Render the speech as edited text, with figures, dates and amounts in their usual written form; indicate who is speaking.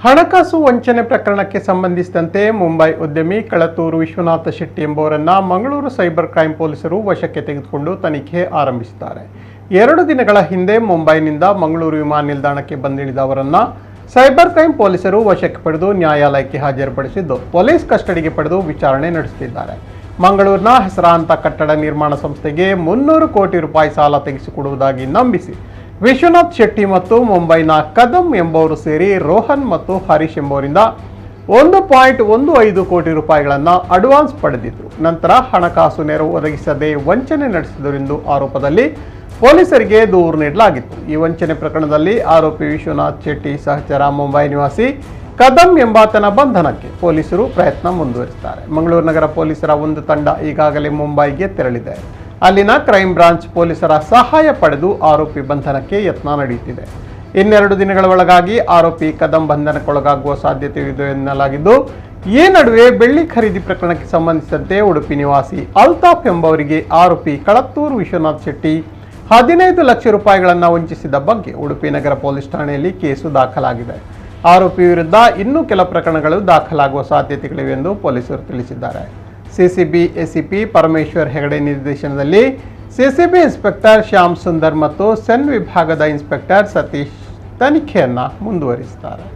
Speaker 1: ಹಣಕಾಸು ವಂಚನೆ ಪ್ರಕರಣಕ್ಕೆ ಸಂಬಂಧಿಸಿದಂತೆ ಮುಂಬೈ ಉದ್ಯಮಿ ಕಳತ್ತೂರು ವಿಶ್ವನಾಥ ಶೆಟ್ಟಿ ಎಂಬುವರನ್ನ ಮಂಗಳೂರು ಸೈಬರ್ ಕ್ರೈಂ ಪೊಲೀಸರು ವಶಕ್ಕೆ ತೆಗೆದುಕೊಂಡು ತನಿಖೆ ಆರಂಭಿಸಿದ್ದಾರೆ. 2 ದಿನಗಳ ಹಿಂದೆ ಮುಂಬೈನಿಂದ ಮಂಗಳೂರು ವಿಮಾನ ನಿಲ್ದಾಣಕ್ಕೆ ಬಂದಿಳಿದ ಅವರನ್ನ ಸೈಬರ್ ಕ್ರೈಂ ಪೊಲೀಸರು ವಶಕ್ಕೆ ಪಡೆದು ನ್ಯಾಯಾಲಯಕ್ಕೆ ಹಾಜರುಪಡಿಸಿದ್ದು ಪೊಲೀಸ್ ಕಸ್ಟಡಿಗೆ ಪಡೆದು ವಿಚಾರಣೆ ನಡೆಸುತ್ತಿದ್ದಾರೆ. ಮಂಗಳೂರಿನ ಹೆಸರಾಂತ ಕಟ್ಟಡ ನಿರ್ಮಾಣ ಸಂಸ್ಥೆಗೆ 300 ಕೋಟಿ ರೂಪಾಯಿ ಸಾಲ ತೆಗೆಸಿಕೊಡುವುದಾಗಿ ನಂಬಿಸಿ ವಿಶ್ವನಾಥ್ ಶೆಟ್ಟಿ ಮತ್ತು ಮುಂಬೈನ ಕದಂ ಎಂಬುವರು ಸೇರಿ ರೋಹನ್ ಮತ್ತು ಹರೀಶ್ ಎಂಬುವರಿಂದ 1.15 ಕೋಟಿ ರೂಪಾಯಿಗಳನ್ನು ಅಡ್ವಾನ್ಸ್ ಪಡೆದಿದ್ದರು. ನಂತರ ಹಣಕಾಸು ನೆರವು ಒದಗಿಸದೆ ವಂಚನೆ ನಡೆಸಿದರೆಂದು ಆರೋಪದಲ್ಲಿ ಪೊಲೀಸರಿಗೆ ದೂರು ನೀಡಲಾಗಿತ್ತು. ಈ ವಂಚನೆ ಪ್ರಕರಣದಲ್ಲಿ ಆರೋಪಿ ವಿಶ್ವನಾಥ್ ಶೆಟ್ಟಿ ಸಹಚರ ಮುಂಬೈ ನಿವಾಸಿ ಕದಂ ಎಂಬಾತನ ಬಂಧನಕ್ಕೆ ಪೊಲೀಸರು ಪ್ರಯತ್ನ ಮುಂದುವರಿಸಿದ್ದಾರೆ. ಮಂಗಳೂರು ನಗರ ಪೊಲೀಸರ ಒಂದು ತಂಡ ಈಗಾಗಲೇ ಮುಂಬೈಗೆ ತೆರಳಿದೆ. ಅಲ್ಲಿನ ಕ್ರೈಂ ಬ್ರಾಂಚ್ ಪೊಲೀಸರ ಸಹಾಯ ಪಡೆದು ಆರೋಪಿ ಬಂಧನಕ್ಕೆ ಯತ್ನ ನಡೆಯುತ್ತಿದೆ. 2 ದಿನಗಳ ಒಳಗಾಗಿ ಆರೋಪಿ ಕದಂ ಬಂಧನಕ್ಕೊಳಗಾಗುವ ಸಾಧ್ಯತೆ ಇದೆ ಎನ್ನಲಾಗಿದ್ದು, ಈ ನಡುವೆ ಬೆಳ್ಳಿ ಖರೀದಿ ಪ್ರಕರಣಕ್ಕೆ ಸಂಬಂಧಿಸಿದಂತೆ ಉಡುಪಿ ನಿವಾಸಿ ಅಲ್ತಾಫ್ ಎಂಬವರಿಗೆ ಆರೋಪಿ ಕಳತ್ತೂರು ವಿಶ್ವನಾಥ್ ಶೆಟ್ಟಿ 15 ಲಕ್ಷ ರೂಪಾಯಿಗಳನ್ನು ವಂಚಿಸಿದ ಬಗ್ಗೆ ಉಡುಪಿ ನಗರ ಪೊಲೀಸ್ ಠಾಣೆಯಲ್ಲಿ ಕೇಸು ದಾಖಲಾಗಿದೆ. ಆರೋಪಿ ವಿರುದ್ಧ ಇನ್ನೂ ಕೆಲ ಪ್ರಕರಣಗಳು ದಾಖಲಾಗುವ ಸಾಧ್ಯತೆಗಳಿವೆ ಎಂದು ಪೊಲೀಸರು ತಿಳಿಸಿದ್ದಾರೆ. ಸಿಸಿಬಿ ಎಸಿಪಿ ಪರಮೇಶ್ವರ್ ಹೆಗಡೆ ನಿರ್ದೇಶನದಲ್ಲಿ ಸಿಸಿಬಿ ಇನ್ಸ್ಪೆಕ್ಟರ್ ಶ್ಯಾಮ್ ಸುಂದರ್ ಮತ್ತು ಸೆನ್ ವಿಭಾಗದ ಇನ್ಸ್ಪೆಕ್ಟರ್ ಸತೀಶ್ ತನಿಖೆಯನ್ನು ಮುಂದುವರಿಸುತ್ತಾರೆ.